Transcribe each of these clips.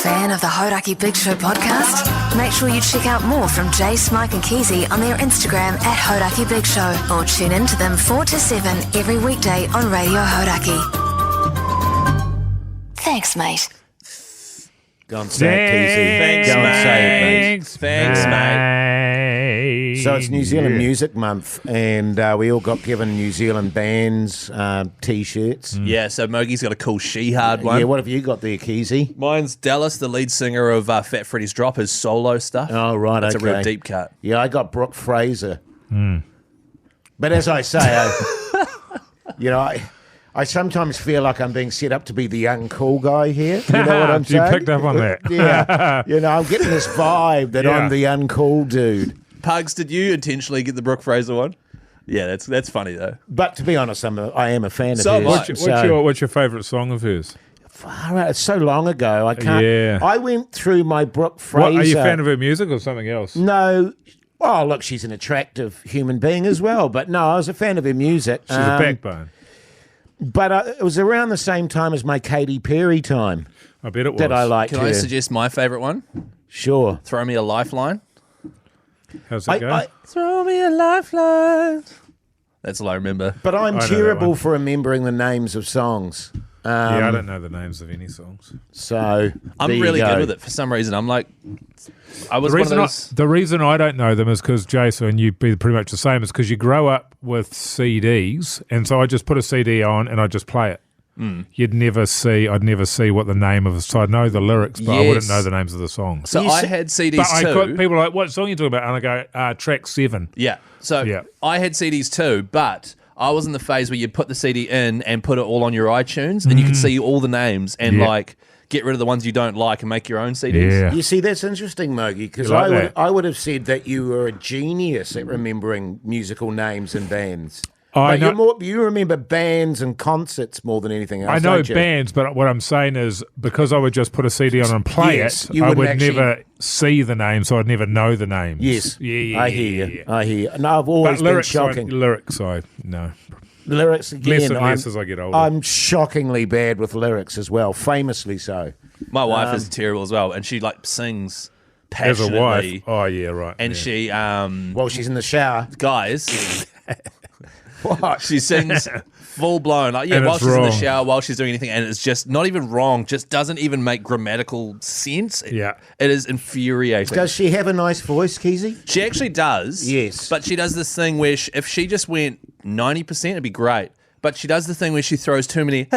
fan of the Hodaki Big Show podcast? Make sure you check out more from Jace, Mike and Keezy on their Instagram at Hodaki Big Show, or tune in to them 4 to 7 every weekday on Radio Hodaki. Thanks, mate. Go and say it, Keezy. Thanks, Go and say it, mate. Thanks, mate. So it's New Zealand Music Month, and we all got given New Zealand bands T-shirts. Yeah, so Mogi's got a cool She-Hard one. Yeah, what have you got there, Keezy? Mine's Dallas, the lead singer of Fat Freddy's Drop, his solo stuff. Oh, right, That's okay. a real deep cut. Yeah, I got Brooke Fraser. But as I say, I sometimes feel like I'm being set up to be the young cool guy here. You know what I'm saying? You picked up on that. Yeah. I'm getting this vibe that I'm the uncool dude. Pugs, did you intentionally get the Brooke Fraser one? Yeah, that's funny though. But to be honest, I am a fan So of much. hers. What's your favourite song of hers? Far out. It's so long ago. I can't. Yeah. I went through my Brooke Fraser. What, are you a fan of her music or something else? No. Oh, look, she's an attractive human being as well. But no, I was a fan of her music. She's a backbone. But it was around the same time as my Katy Perry time I bet it was. that I liked Can her. I suggest my favourite one? Sure. Throw Me a Lifeline. How's that go? Throw me a lifeline. That's all I remember. But I'm I know that terrible one. for remembering the names of songs. Yeah, I don't know the names of any songs. So I'm there you really go. good with it for some reason. I'm like, I was The one of reason, those. the reason I don't know them is because, Jason, and you'd be pretty much the same, is because you grow up with CDs, and so I just put a CD on and I just play it. I'd never see what the name of it. So I'd know the lyrics, but I wouldn't Yes. know the names of the songs. So You I see- had CDs But I too. got people are like, what song are you talking about? And I go, track 7. Yeah. So Yeah. I had CDs too, but I was in the phase where you put the CD in and put it all on your iTunes, and you could see all the names and Yeah. like get rid of the ones you don't like and make your own CDs. Yeah. You see, that's interesting, Mogi, because You like that? I would have said that you were a genius at remembering musical names and bands. I But know- you remember bands and concerts more than anything else. I know don't you? bands, but what I'm saying is because I would just put a CD on and play Yes, it, you I wouldn't would actually- never see the name, so I'd never know the names. Yes, Yeah, I hear you. yeah. I hear you. No, I've always But been lyrics, shocking. no. Lyrics again. Less and less as I get older. I'm shockingly bad with lyrics as well, famously so. My wife is terrible as well, and she like sings As a passionately. wife. Oh, yeah, right. And yeah. she, Well, she's in the shower. guys, What? she sings full blown. Like, yeah, And while it's she's in the wrong. shower, while she's doing anything, and it's just not even wrong, just doesn't even make grammatical sense. Yeah. It is infuriating. Does she have a nice voice, Keezy? She actually does. Yes. But she does this thing where if she just went 90%, it'd be great. But she does the thing where she throws too many in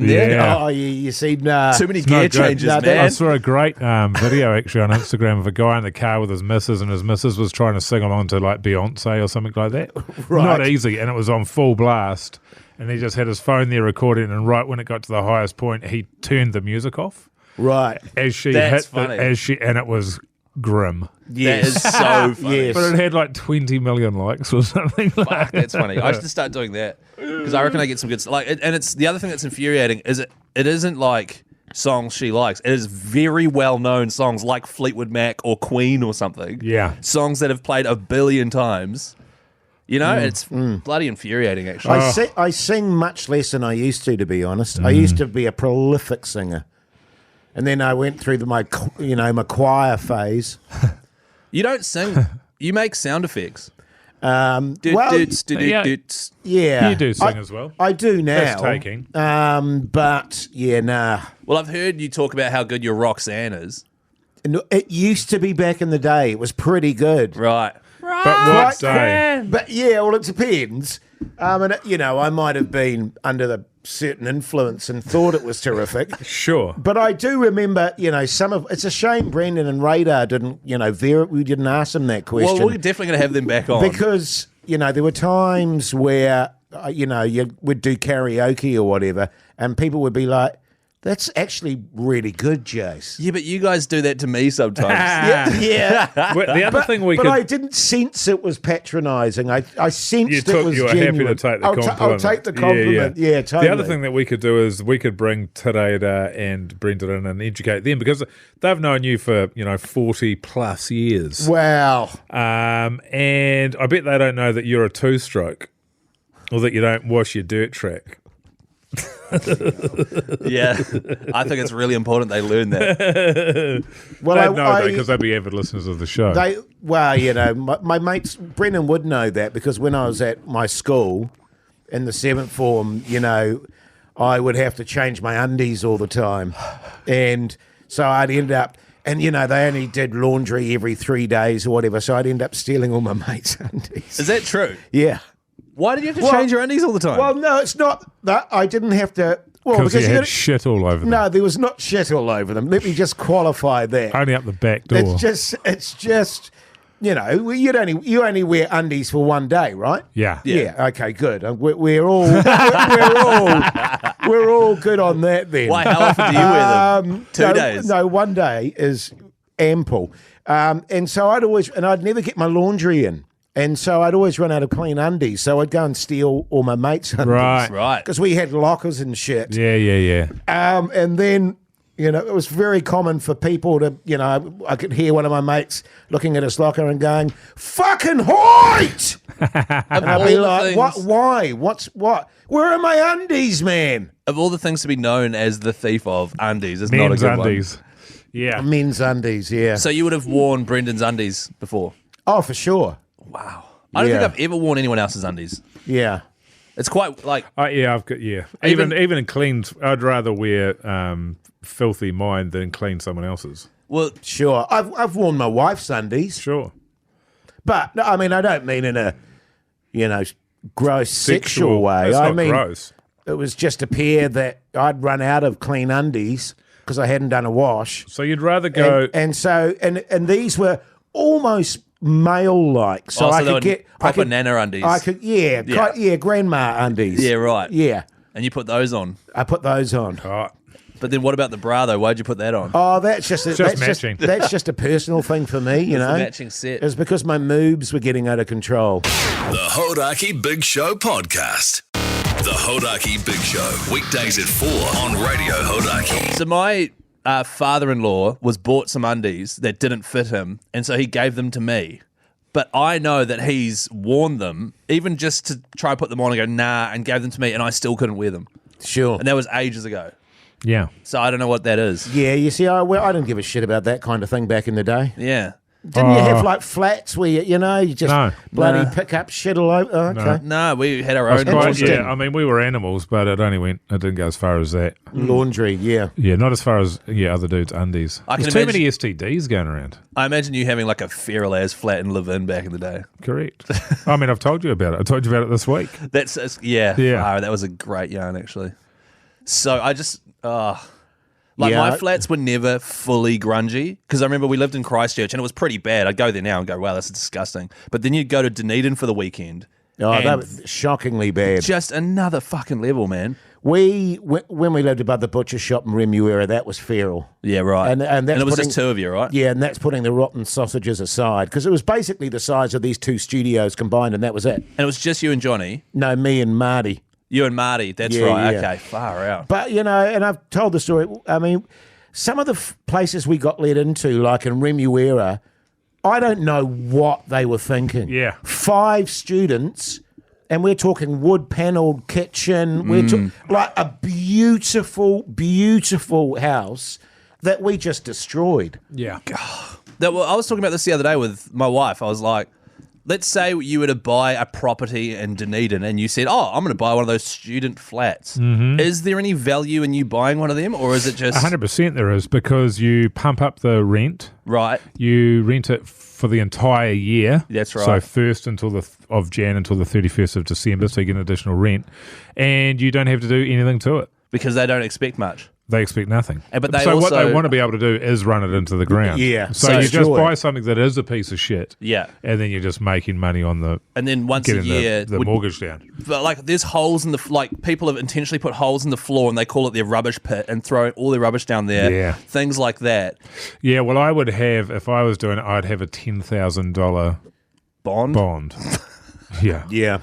there. Yeah. Oh, you see, nah. Too many It's not gear good. changes, No, man. I saw a great video actually on Instagram of a guy in the car with his missus, and his missus was trying to sing along to like Beyonce or something like that. Right. Not easy, and it was on full blast. And he just had his phone there recording, and right when it got to the highest point, he turned the music off Right. as she That's hit funny. and it was grim. That is so funny. Yes. But it had like 20 million likes or something. Fuck, Like that's funny. I should just start doing that because I reckon I get some good stuff. Like, and it's the other thing that's infuriating is it isn't like songs she likes. It is very well known songs like Fleetwood Mac or Queen or something. Yeah. Songs that have played a billion times. You know, it's bloody infuriating actually. I sing much less than I used to be honest. I used to be a prolific singer. And then I went through my choir phase. You don't sing. You make sound effects. Well, Yeah. yeah. You do sing as well. I do now. That's taking. But, yeah, nah. Well, I've heard you talk about how good your Roxanne is. No, it used to be back in the day. It was pretty good. Right. But what day? But yeah, well, it depends. I might have been under the certain influence and thought it was terrific. Sure. But I do remember, it's a shame Brendan and Radar didn't, we didn't ask them that question. Well, we're definitely going to have them back on. Because, there were times where, you would do karaoke or whatever, and people would be like, that's actually really good, Jace. Yeah, but you guys do that to me sometimes. Yeah. Well, the other thing we but could... I didn't sense it was patronising. I sensed it was you were genuine. happy to take the I'll compliment. I'll take the compliment. Yeah, totally. The other thing that we could do is we could bring Tereda and Brendan in and educate them because they've known you for 40 plus years. Wow. And I bet they don't know that you're a two-stroke or that you don't wash your dirt track. Yeah, I think it's really important they learn that. Well, They'd know because they'd be avid listeners of the show. My mates, Brennan would know that because when I was at my school in the 7th form, I would have to change my undies all the time. And so I'd end up, and they only did laundry every 3 days or whatever, so I'd end up stealing all my mates' undies. Is that true? Yeah. Why did you have to change your undies all the time? Well, no, it's not that. I didn't have to. Well, because you had shit all over them. No, there was not shit all over them. Let me just qualify that. Only up the back door. It's just, you only wear undies for one day, right? Yeah. Yeah. Okay. Good. We're all good on that then. Why? How often do you wear them? 2 days. No, 1 day is ample. And so I'd never get my laundry in. And so I'd always run out of clean undies. So I'd go and steal all my mates' undies. Right. Because we had lockers and shit. Yeah. And then, it was very common for people to, I could hear one of my mates looking at his locker and going, "Fucking Hoyt!" And I'd be like, "What? Why? What? Where are my undies, man?" Of all the things to be known as the thief of undies, it's not a Men's good undies. one. Yeah. Men's undies, yeah. So you would have worn Brendan's undies before? Oh, for sure. Wow. I don't think I've ever worn anyone else's undies. Yeah. It's quite like... I've got, Even in clean, I'd rather wear filthy mine than clean someone else's. Well, sure. I've worn my wife's undies. Sure. But, I mean, I don't mean in a, gross sexual way. That's I not mean, gross. It was just a pair that I'd run out of clean undies because I hadn't done a wash. So you'd rather go... And these were almost male-like. So I could get... proper nana undies. I could, grandma undies. Yeah, right. Yeah. And you put those on. I put those on. Oh, But then what about the bra, though? Why'd you put that on? Oh, that's just matching. That's just a personal thing for me, It's a matching set. It's because my moobs were getting out of control. The Hodaki Big Show podcast. The Hodaki Big Show, weekdays at 4 on Radio Hodaki. So my father-in-law was bought some undies that didn't fit him, and so he gave them to me. But I know that he's worn them, even just to try and put them on and go, nah, and gave them to me, and I still couldn't wear them. Sure. And that was ages ago. yeah. So I don't know what that is. Yeah, you see, I didn't give a shit about that kind of thing back in the day. Yeah. Didn't you have like flats where you just No. bloody pick up shit all over? Oh, okay. No, we had our I was own. quite, Interesting. yeah, I mean, we were animals, but it didn't go as far as that. Laundry, yeah. Yeah, not as far as other dudes' undies. I can There's too imagine- many STDs going around. I imagine you having like a feral as flat and live in back in the day. Correct. I mean, I've told you about it. I told you about it this week. Yeah. Yeah. That was a great yarn, actually. So I just, my Yeah. flats were never fully grungy because I remember we lived in Christchurch and it was pretty bad. I'd go there now and go, wow, this is disgusting. But then you'd go to Dunedin for the weekend. Oh, and that was shockingly bad. just another fucking level, man. When we lived above the butcher shop in Remuera, that was feral. Yeah, right. And that's it was putting- just two of you, right? Yeah, and that's putting the rotten sausages aside because it was basically the size of these two studios combined, and that was it. And it was just you and Johnny. No, me and Marty. You and Marty. That's Yeah, right. yeah. Okay, far out. But, and I've told the story. I mean, some of the places we got let into, like in Remuera, I don't know what they were thinking. Yeah. 5 students, and we're talking wood-panelled kitchen. We're like a beautiful, beautiful house that we just destroyed. Yeah. I was talking about this the other day with my wife. I was like, let's say you were to buy a property in Dunedin and you said, oh, I'm going to buy one of those student flats. Mm-hmm. Is there any value in you buying one of them, or is it just... 100% there is, because you pump up the rent. Right. You rent it for the entire year. That's right. So first of Jan until the 31st of December, so you get an additional rent. And you don't have to do anything to it. Because they don't expect much. They expect nothing. But they so what also- they want to be able to do is run it into the ground. Yeah. So So you just destroy buy it. something that is a piece of shit. Yeah. And then you're just making money on the And then once a getting year... the mortgage down. But like, there's holes in the... Like, people have intentionally put holes in the floor and they call it their rubbish pit and throw all their rubbish down there. Yeah. Things like that. Yeah, well, I would have, if I was doing it, I'd have a $10,000 Bond? bond. Yeah. Yeah.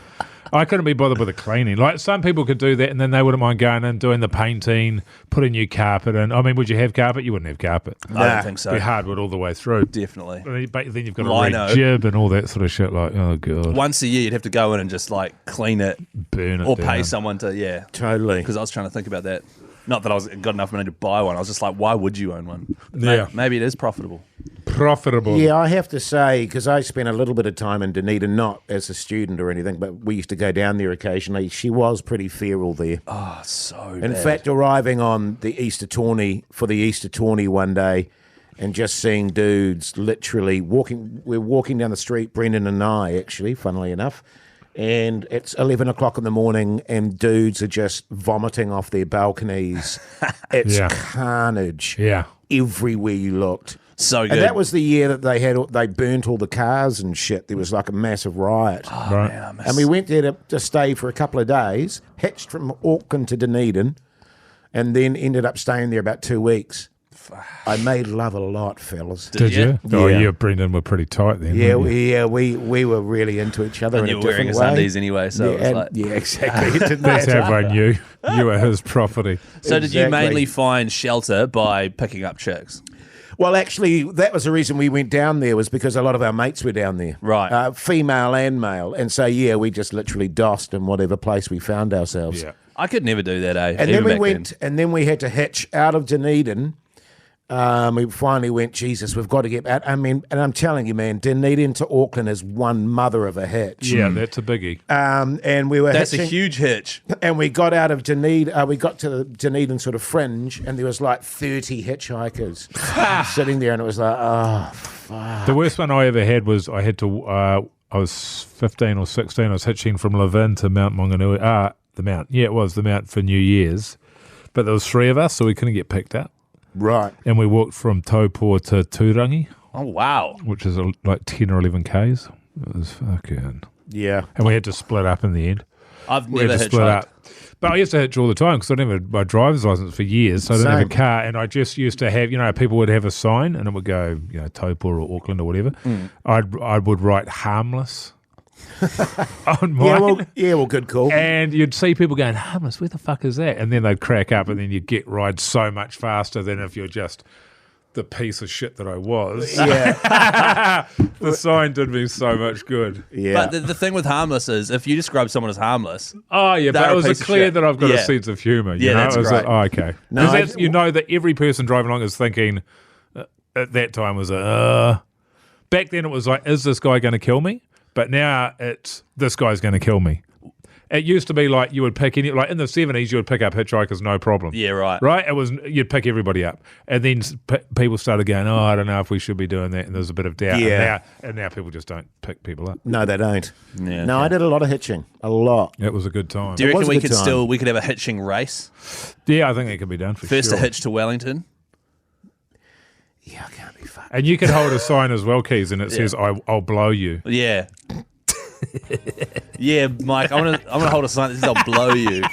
I couldn't be bothered with the cleaning. Like some people could do that, and then they wouldn't mind going in, doing the painting, putting new carpet in. I mean, would you have carpet? You wouldn't have carpet. I don't think so. It'd be hardwood all the way through. Definitely. But then you've got to Lino. re-jib and all that sort of shit. Like, oh god, Once a year, you'd have to go in and just like clean it, burn it or down. pay someone to. Totally. Because I was trying to think about that. Not that I was got enough money to buy one. I was just like, why would you own one? Yeah. Maybe it is profitable. Profitable. Yeah, I have to say, because I spent a little bit of time in Dunedin, not as a student or anything, but we used to go down there occasionally. She was pretty feral there. Oh, so In bad. fact, arriving on the Easter tourney, for the Easter tourney one day, and just seeing dudes literally we're walking down the street, Brendan and I, actually, funnily enough, and it's 11 o'clock in the morning, and dudes are just vomiting off their balconies. It's Yeah. carnage. Yeah. Everywhere you looked. So good. And that was the year that they burnt all the cars and shit. There was like a massive riot. Right. Man, I miss- And we went there to stay for a couple of days, hitched from Auckland to Dunedin, and then ended up staying there about 2 weeks. I made love a lot, fellas. Did you? Yeah. Oh, you and Brendan were pretty tight then. Yeah, weren't you? we were really into each other And in you a were wearing different his way. undies anyway, so it was like... Yeah, exactly. It didn't That's matter. how everyone knew. You were his property. So did you Exactly. mainly find shelter by picking up chicks? Well, actually, that was the reason we went down there, was because a lot of our mates were down there. Right. Female and male. And so, yeah, we just literally dossed in whatever place we found ourselves. Yeah. I could never do that, eh? And Even then we back went, and then we had to hitch out of Dunedin. We finally went, Jesus, we've got to get out. I mean, and I'm telling you, man, Dunedin to Auckland is one mother of a hitch. Yeah, that's a biggie. And we were That's a hitching, huge hitch. and we got out of Dunedin. We got to the Dunedin sort of fringe, and there was like 30 hitchhikers sitting there, and it was like, oh, The worst one I ever had was I had to. I was 15 or 16. I was hitching from Levin to Mount Maunganui. The Mount. Yeah, it was the Mount for New Year's. But there was 3 of us, so we couldn't get picked up. right. And we walked from Taupō to Tūrangi, Oh, wow. which is like 10 or 11 Ks. It was fucking... Yeah. And we had to split up in the end. I've We had never to split hitchhiked. up. But I used to hitch all the time because I didn't have my driver's license for years, so I didn't have Same. a car. And I just used to have, people would have a sign and it would go, Taupō or Auckland or whatever. I would write harmless on mine. Yeah, well, good call. And you'd see people going, harmless, where the fuck is that? And then they'd crack up and then you'd get rides so much faster than if you're just the piece of shit that I was. Yeah. The sign did me so much good. Yeah. But the thing with harmless is if you describe someone as harmless, Oh, yeah, They're but a it was piece of clear shit. that I've got Yeah. a sense of humour. Yeah, that's it was great. like, okay. No, Because you know that every person driving along is thinking at that time was, back then it was like, is this guy going to kill me? But now it's, this guy's going to kill me. It used to be like you would pick any, like in the 70s, you would pick up hitchhikers, no problem. yeah, right. Right? It was, you'd pick everybody up. And then people started going, oh, I don't know if we should be doing that. And there's a bit of doubt. Yeah. And now people just don't pick people up. No, they don't. Yeah, No, okay. I did a lot of hitching. A lot. It was a good time. Do you It reckon was a we good could time. we could have a hitching race? Yeah, I think it could be done for First sure. to hitch to Wellington. Yeah, I can't be fucked. And you can hold a sign as well, Keys, and it says, I'll blow you. Yeah. Yeah, Mike, I'm gonna hold a sign that says I'll blow you.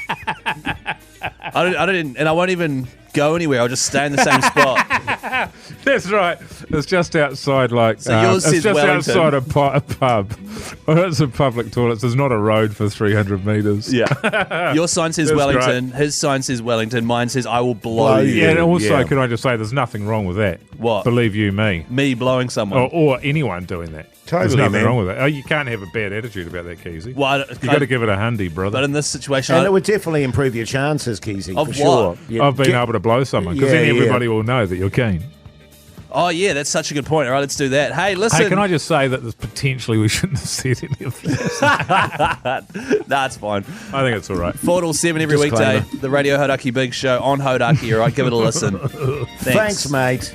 I don't, and I won't even go anywhere. I'll just stay in the same spot. That's right. It's just outside, like, So yours it's says just Wellington. outside a pub. Well, it's a public toilet. There's not a road for 300 metres. Yeah. Your sign says That's Wellington. His sign says Wellington. Mine says I will blow you. Yeah, and also, Yeah. can I just say, there's nothing wrong with that. What? Believe you me. Me blowing someone. Or anyone doing that. There's Totally, nothing man. wrong with it. Oh, you can't have a bad attitude about that, Keezy. Well, You got to give it a hundy, brother. but in this situation, And it would definitely improve your chances, Keezy, Of for sure. what? Yeah, I've been able to blow someone because Yeah, then yeah. everybody will know that you're keen. oh yeah, that's such a good point. All right, let's do that. Hey, listen. Hey, can I just say that there's potentially we shouldn't have said any of this? Nah, it's fine. I think it's all right. 4 till 7 every Disclaimer. weekday. The Radio Hodaki Big Show on Hodaki. All right, give it a listen. Thanks, mate.